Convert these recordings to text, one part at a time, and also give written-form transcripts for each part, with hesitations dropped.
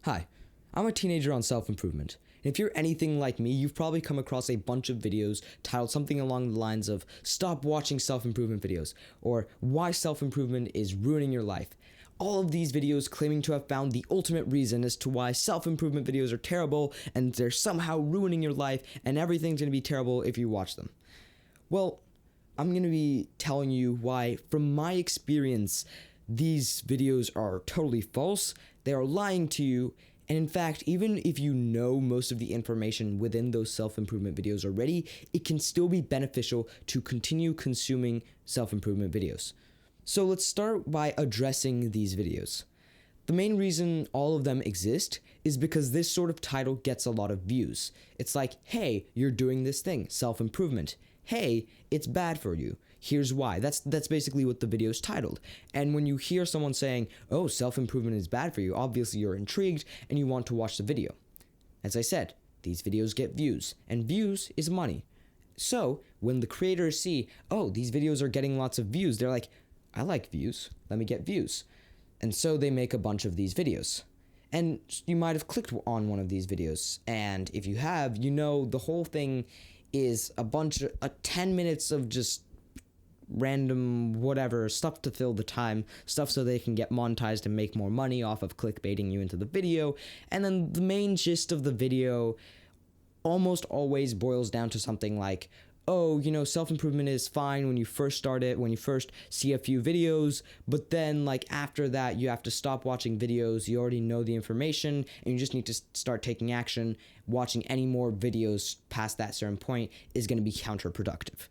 Hi, I'm a teenager on self-improvement. And if you're anything like me, you've probably come across a bunch of videos titled something along the lines of "Stop watching self-improvement videos" or "Why self-improvement is ruining your life." All of these videos claiming to have found the ultimate reason as to why self-improvement videos are terrible and they're somehow ruining your life and everything's going to be terrible if you watch them. Well, I'm going to be telling you why, from my experience, these videos are totally false, they are lying to you, and in fact, even if you know most of the information within those self-improvement videos already, it can still be beneficial to continue consuming self-improvement videos. So let's start by addressing these videos. The main reason all of them exist is because this sort of title gets a lot of views. It's like, hey, you're doing this thing, self-improvement. Hey, it's bad for you. Here's why. That's basically what the video is titled. And when you hear someone saying, oh, self-improvement is bad for you, obviously you're intrigued and you want to watch the video. As I said, these videos get views, and views is money. So when the creators see, oh, these videos are getting lots of views, they're like, I like views, let me get views. And so they make a bunch of these videos. And you might have clicked on one of these videos, and if you have, you know the whole thing is a 10 minutes of just random whatever stuff to fill the time, stuff so they can get monetized and make more money off of clickbaiting you into the video. And then the main gist of the video almost always boils down to something like, oh, you know, self-improvement is fine when you first start it, when you first see a few videos, but then like after that you have to stop watching videos, you already know the information, and you just need to start taking action. Watching any more videos past that certain point is going to be counterproductive.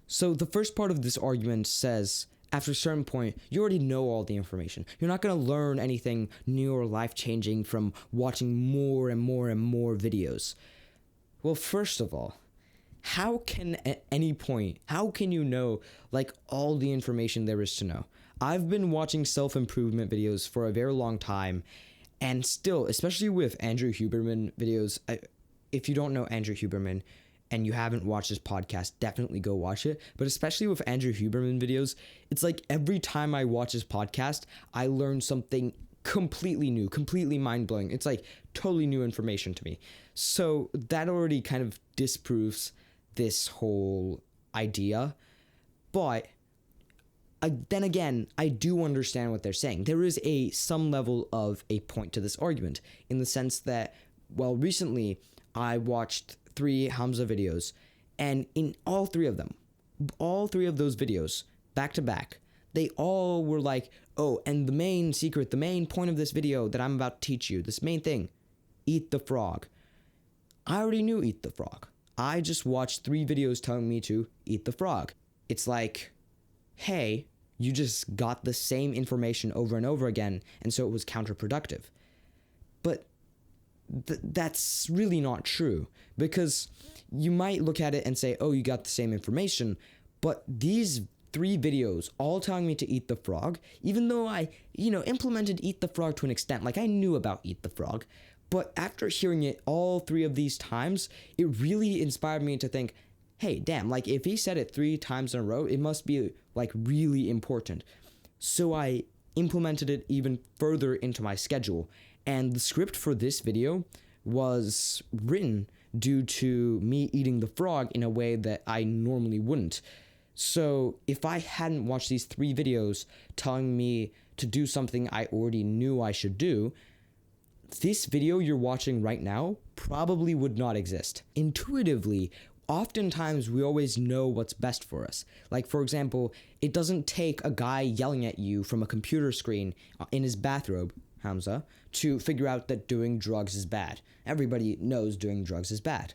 So the first part of this argument says, after a certain point, you already know all the information. You're not going to learn anything new or life-changing from watching more and more and more videos. Well, first of all, how can at any point, how can you know like all the information there is to know? I've been watching self-improvement videos for a very long time, and still, especially with Andrew Huberman videos, if you don't know Andrew Huberman and you haven't watched his podcast, definitely go watch it. But especially with Andrew Huberman videos, it's like every time I watch his podcast, I learn something completely new, completely mind-blowing. It's like totally new information to me. So that already kind of disproves this whole idea. But then again, I do understand what they're saying. There is some level of a point to this argument, in the sense that, well, recently I watched 3 Hamza videos, and in all three of those videos, back to back, they all were like, oh, and the main secret, the main point of this video that I'm about to teach you, this main thing, eat the frog. I already knew eat the frog. I just watched 3 videos telling me to eat the frog. It's like, hey, you just got the same information over and over again, and so it was counterproductive. But that's really not true, because you might look at it and say, oh, you got the same information, but these 3 videos all telling me to eat the frog, even though I, implemented eat the frog to an extent, like I knew about eat the frog, but after hearing it all 3 of these times, it really inspired me to think, hey, damn, like if he said it 3 times in a row, it must be like really important. So I implemented it even further into my schedule, and the script for this video was written due to me eating the frog in a way that I normally wouldn't. So if I hadn't watched these 3 videos telling me to do something I already knew I should do, this video you're watching right now probably would not exist. Intuitively, oftentimes we always know what's best for us. Like, for example, it doesn't take a guy yelling at you from a computer screen in his bathrobe, Hamza, to figure out that doing drugs is bad. Everybody knows doing drugs is bad,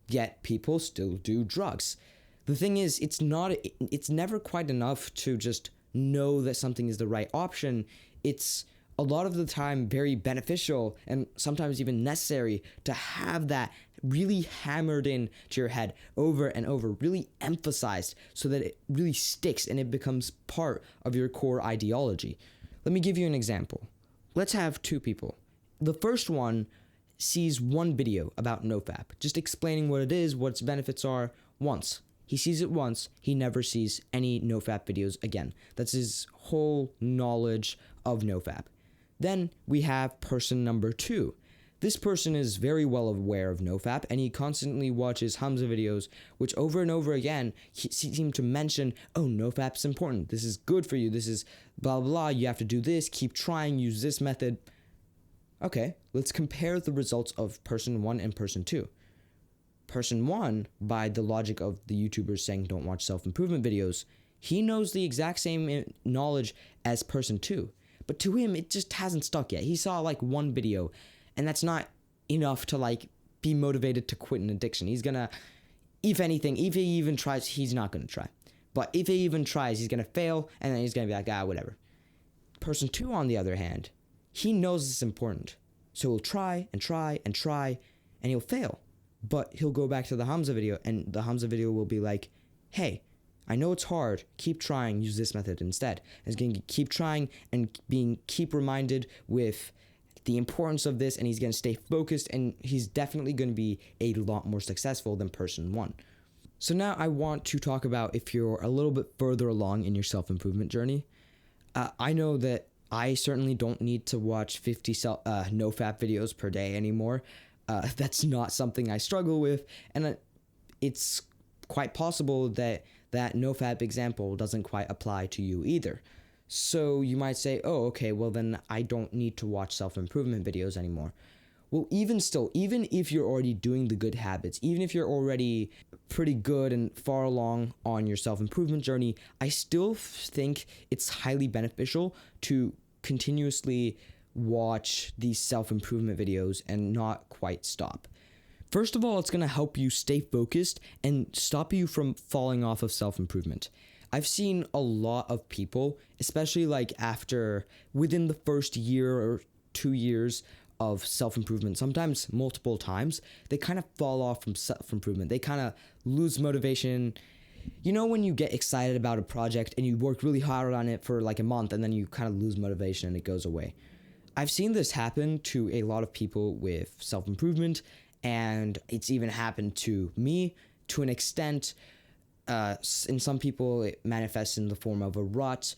yet people still do drugs. The thing is, it's never quite enough to just know that something is the right option. It's a lot of the time very beneficial and sometimes even necessary to have that really hammered in to your head over and over, really emphasized so that it really sticks and it becomes part of your core ideology. Let me give you an example. Let's have 2 people. The first one sees one video about NoFap, just explaining what it is, what its benefits are, once. He sees it once, he never sees any NoFap videos again. That's his whole knowledge of NoFap. Then we have person number 2. This person is very well aware of nofap, and he constantly watches Hamza videos, which over and over again seem to mention, oh, nofap's important, this is good for you, this is blah blah blah, you have to do this, keep trying, use this method. Okay, let's compare the results of person 1 and person 2. Person 1, by the logic of the YouTubers saying don't watch self-improvement videos, he knows the exact same knowledge as person 2. But to him, it just hasn't stuck yet. He saw like one video, and that's not enough to like be motivated to quit an addiction. He's gonna, if anything, if he even tries, he's not gonna try. But if he even tries, he's gonna fail, and then he's gonna be like, whatever. Person 2, on the other hand, he knows it's important. So he'll try and try and try, and he'll fail. But he'll go back to the Hamza video, and the Hamza video will be like, hey, I know it's hard, keep trying, use this method instead. And he's going to keep trying and keep reminded with the importance of this, and he's going to stay focused, and he's definitely going to be a lot more successful than person 1. So now I want to talk about if you're a little bit further along in your self-improvement journey. I know that I certainly don't need to watch 50 nofap videos per day anymore. That's not something I struggle with, and it's quite possible that that nofap example doesn't quite apply to you either. So you might say, oh, okay, well then I don't need to watch self-improvement videos anymore. Well, even still, even if you're already doing the good habits, even if you're already pretty good and far along on your self-improvement journey, I still think it's highly beneficial to continuously watch these self-improvement videos and not quite stop. First of all, it's going to help you stay focused and stop you from falling off of self-improvement. I've seen a lot of people, especially like within the first year or 2 years of self-improvement, sometimes multiple times, they kind of fall off from self-improvement. They kind of lose motivation. You know when you get excited about a project and you work really hard on it for like a month and then you kind of lose motivation and it goes away. I've seen this happen to a lot of people with self-improvement, and it's even happened to me to an extent. In some people, it manifests in the form of a rut.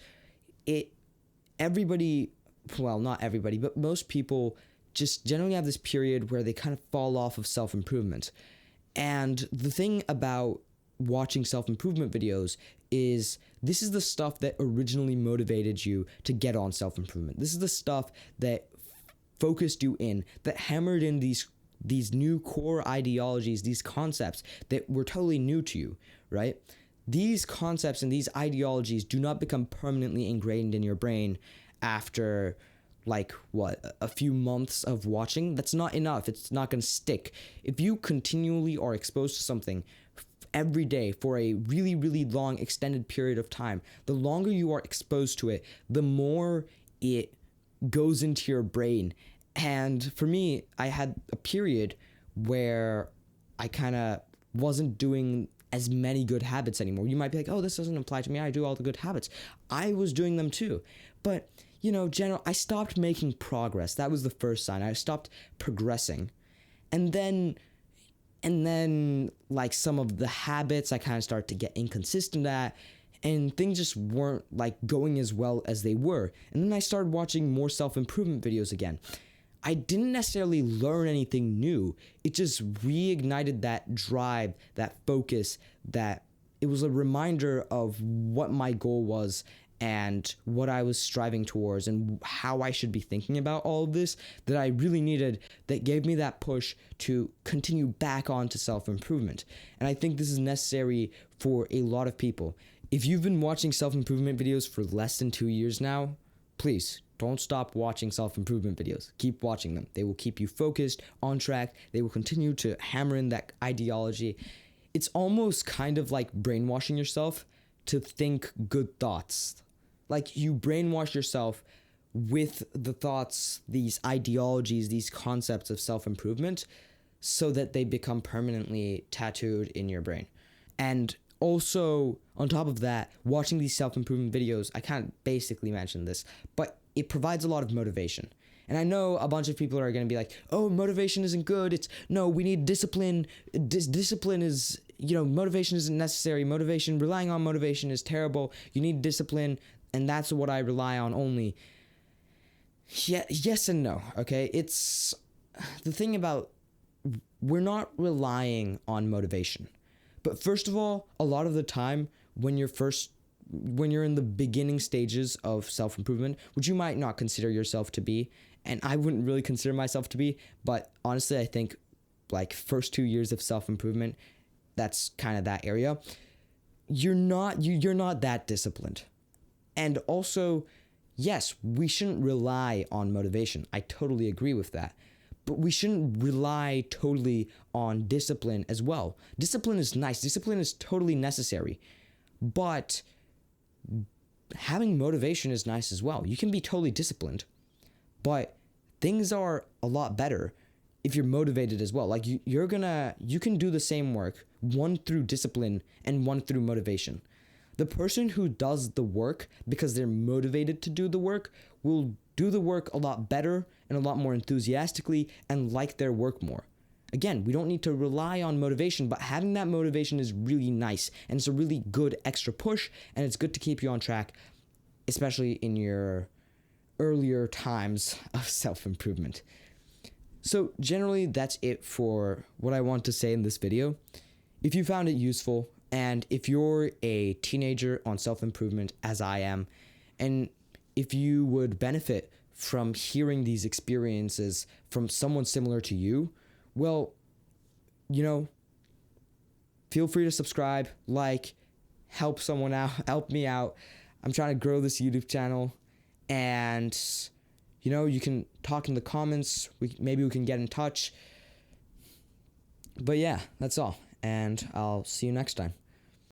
Everybody, well, not everybody, but most people just generally have this period where they kind of fall off of self-improvement. And the thing about watching self-improvement videos is this is the stuff that originally motivated you to get on self-improvement. This is the stuff that focused you in, that hammered in these new core ideologies, these concepts that were totally new to you, right? These concepts and these ideologies do not become permanently ingrained in your brain after a few months of watching. That's not enough. It's not going to stick. If you continually are exposed to something every day for a really, really long extended period of time, the longer you are exposed to it, the more it goes into your brain. And for me, I had a period where I kind of wasn't doing as many good habits anymore. You might be like, oh, this doesn't apply to me. I do all the good habits. I was doing them too. But, I stopped making progress. That was the first sign. I stopped progressing. And then like some of the habits I kind of started to get inconsistent at, and things just weren't like going as well as they were. And then I started watching more self-improvement videos again. I didn't necessarily learn anything new. It just reignited that drive, that focus, that it was a reminder of what my goal was and what I was striving towards and how I should be thinking about all of this that I really needed, that gave me that push to continue back onto self-improvement. And I think this is necessary for a lot of people. If you've been watching self-improvement videos for less than 2 years now, please don't stop watching self-improvement videos. Keep watching them. They will keep you focused, on track. They will continue to hammer in that ideology. It's almost kind of like brainwashing yourself to think good thoughts. Like you brainwash yourself with the thoughts, these ideologies, these concepts of self-improvement so that they become permanently tattooed in your brain. And also, on top of that, watching these self-improvement videos, I kind of basically mentioned this, but it provides a lot of motivation. And I know a bunch of people are going to be like, oh, motivation isn't good. We need discipline. Discipline is, motivation isn't necessary. Relying on motivation is terrible. You need discipline, and that's what I rely on only. Yeah, yes and no, okay? It's the thing about we're not relying on motivation. But first of all, a lot of the time when you're in the beginning stages of self-improvement, which you might not consider yourself to be, and I wouldn't really consider myself to be, but honestly, I think like first 2 years of self-improvement, that's kind of that area. You're not that disciplined. And also, yes, we shouldn't rely on motivation. I totally agree with that. But we shouldn't rely totally on discipline as well. Discipline is nice. Discipline is totally necessary. But having motivation is nice as well. You can be totally disciplined, but things are a lot better if you're motivated as well. Like you can do the same work, one through discipline and one through motivation. The person who does the work because they're motivated to do the work will do the work a lot better and a lot more enthusiastically and like their work more. Again, we don't need to rely on motivation, but having that motivation is really nice and it's a really good extra push, and it's good to keep you on track, especially in your earlier times of self-improvement. So generally, that's it for what I want to say in this video. If you found it useful, and if you're a teenager on self-improvement as I am, and if you would benefit from hearing these experiences from someone similar to you, well, feel free to subscribe, help someone out, help me out. I'm trying to grow this YouTube channel, and you can talk in the comments. Maybe we can get in touch. But yeah, that's all, and I'll see you next time.